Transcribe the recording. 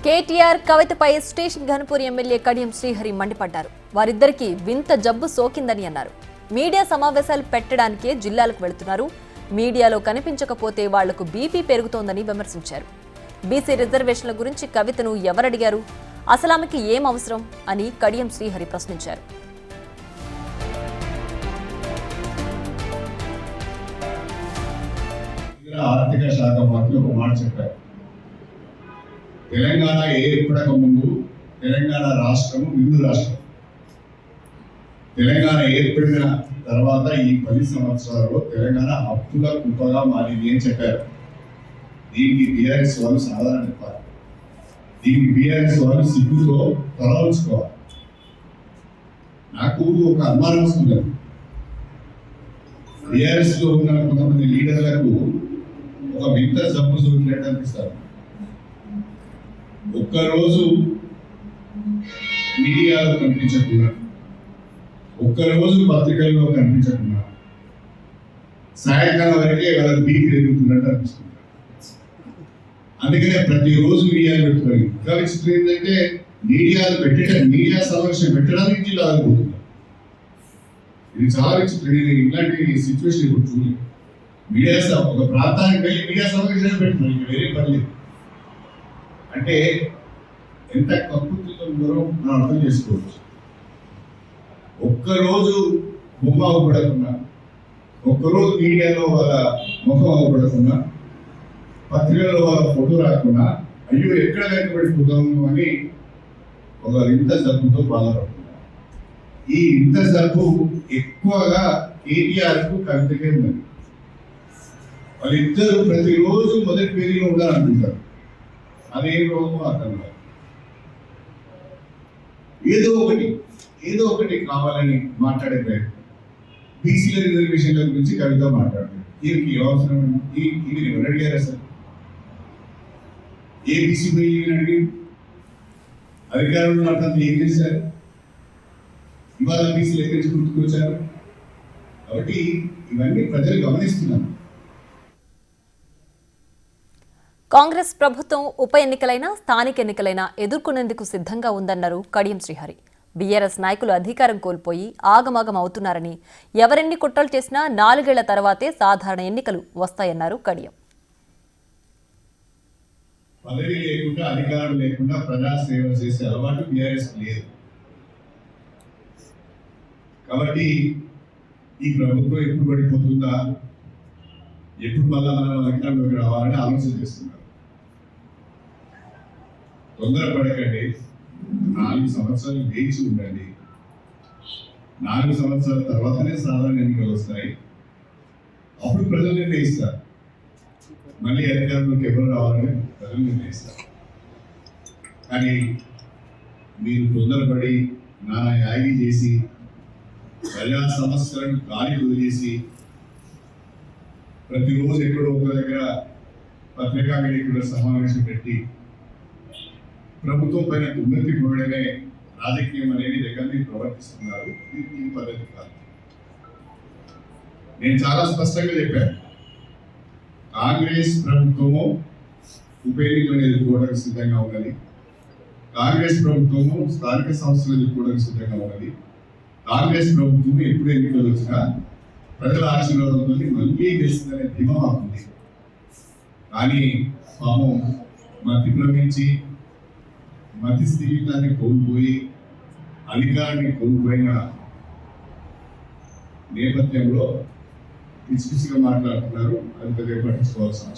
KTR కవితపై station Ghanpur MLA Kadiyam Srihari మండిపడ్డారు. వారిద్దరికీ వింత జబ్బు సోకిందని అన్నారు. మీడియా సమావేశాలు పెట్టడానికే జిల్లాలకు వెళుతున్నారు. మీడియాలో కనిపించకపోతే వాళ్లకు బీపీ పెరుగుతోందని విమర్శించారు. బీసీ రిజర్వేషన్ల గురించి కవితను ఎవరడిగారు, అసలు ఆమెకి ఏం అవసరం అని కడియం శ్రీహరి ప్రశ్నించారు. ఆర్థిక శాఖ మంత్రి ఒక మాట చెప్పారు. తెలంగాణ ఏర్పడక ముందు తెలంగాణ రాష్ట్రము విందు రాష్ట్రం. తెలంగాణ ఏర్పడిన తర్వాత ఈ 10 సంవత్సరాల్లో తెలంగాణ అప్పుల కుప్పగా మారింది అని చెప్పారు. దీనికి బీఆర్ఎస్ వాళ్ళు సాధారణ చెప్పారు. దీనికి బీఆర్ఎస్ వాళ్ళు సిగ్గుతో తల ఉంచుకోవాలి. నాకు ఒక అనుమానం వస్తుంది. బీఆర్ఎస్ లో ఉన్న కొంతమంది లీడర్లకు ఒక వింత జబ్బు సోకినట్టు అనిపిస్తారు. ఒక్కరోజు మీడియాలో కనిపించకుండా, ఒక్కరోజు పత్రికల్లో కనిపించకుండా సాయంకాలం వరకే వాళ్ళకి బీపీ పెరుగుతున్నట్టు అనిపిస్తుంది. అందుకనే ప్రతిరోజు మీడియాలు పెట్టుకోవాలి. ఇంకా విచిత్రం ఏంటంటే మీడియా సమావేశం పెట్టడానికి జిల్లాలకు పోతుంది. ఇది చాలా విచిత్రం. ఇలాంటి సిచ్యువేషన్ ఇప్పుడు చూడలేదు. మీడియా ఒక ప్రాంతానికి వెళ్ళి మీడియా సమావేశం పెట్టుకున్నారు. ఇంకా వేరే పర్లేదు. అంటే ఎంత కక్కుర్తితో ఉన్నారో మనం అర్థం చేసుకోవచ్చు. ఒక్కరోజు బొమ్మ అవ్వబడకుండా, ఒక్కరోజు మీడియాలో వాళ్ళ ముఖం అవ్వబడకుండా, పత్రికల్లో వాళ్ళ ఫోటో రాకుండా అయ్యో ఎక్కడ వెనకబడిపోతాము అని ఒక ఇంత జబ్బుతో బాధపడుతున్నారు. ఈ ఇంత జబ్బు ఎక్కువగా కేటీఆర్కు కవితకే ఉన్నది. వాళ్ళిద్దరూ ప్రతిరోజు మొదటి పేజీలో ఉండాలనుకుంటారు. అదేం రోగమో అర్థం కాదు. ఏదో ఒకటి కావాలని మాట్లాడే ప్రయత్నం. బీసీల రిజర్వేషన్ల గురించి కవిత మాట్లాడుతుంది. దీనికి అవసరం ఇది ఎవరు అడిగారు? అసలు ఏ బీసీ పోయి అడిగి అధికారంలో అర్థం ఏం చేశారు? ఇవాళ బీసీలు ఎక్కడి నుంచి గుర్తుకొచ్చారు? కాబట్టి ఇవన్నీ ప్రజలు గమనిస్తున్నారు. కాంగ్రెస్ ప్రభుత్వం ఉప ఎన్నికలైనా స్థానిక ఎన్నికలైనా ఎదుర్కొనేందుకు సిద్ధంగా ఉందన్నారు కడియం శ్రీహరి. బీఆర్ఎస్ నాయకులు అధికారం కోల్పోయి ఆగమాగం అవుతున్నారని, ఎవరెన్ని కుట్రలు చేసినా 4 ఏళ్ల తర్వాతే సాధారణ ఎన్నికలు వస్తాయన్నారు కడియం. పదవి లేకుండా, అధికారం లేకుండా ప్రజాసేవ చేసే అలవాటు బీఆర్ఎస్ లేదు. కాబట్టి ఈ ప్రభుత్వం ఎప్పుడు పడిపోతుందా, ఎప్పుడు మళ్ళా మనం అధికారంలోకి రావాలని ఆలోచన చేస్తున్నారు. తొందరపడకండి. 4 సంవత్సరాలు వేచి ఉండండి. 4 సంవత్సరాల తర్వాతనే సాధారణ ఎన్నికలు వస్తాయి. అప్పుడు ప్రజలు నిర్ణయిస్తారు. మళ్ళీ అధికారంలోకి ఎవరు రావాలని ప్రజలు నిర్ణయిస్తారు. కానీ మీరు తొందరపడి నానా యాగి చేసి ప్రజా సమస్యలను గాలి వదిలేసి ప్రతిరోజు ఎక్కడో ఒక దగ్గర పత్రికా విలేకరుల సమావేశం పెట్టి ప్రభుత్వం పైన ఉన్నతి పోవడమే రాజకీయం అనేది దగ్గర ప్రవర్తిస్తున్నారు. ఇది పద్ధతి కాదు. నేను చాలా స్పష్టంగా చెప్పాను. కాంగ్రెస్ ప్రభుత్వము ఉప ఎన్నికలను ఎదుర్కోవడానికి సిద్ధంగా ఉన్నది. కాంగ్రెస్ ప్రభుత్వము స్థానిక సంస్థలు ఎదుర్కోవడానికి సిద్ధంగా ఉన్నది. కాంగ్రెస్ ప్రభుత్వం ఎప్పుడు ఎన్నికలు వచ్చినా ప్రజల ఆశీర్వాదంతో మళ్ళీ గెలుస్తుందనే ధీమా మాకుంది. కానీ పాపం మతి భ్రమించి మతి స్థితిని కోల్పోయి అధికారాన్ని కోల్పోయిన నేపథ్యంలో పిచ్చిగా మాట్లాడుతున్నారు. అది పెద్దగా పట్టించుకోవాల్సిన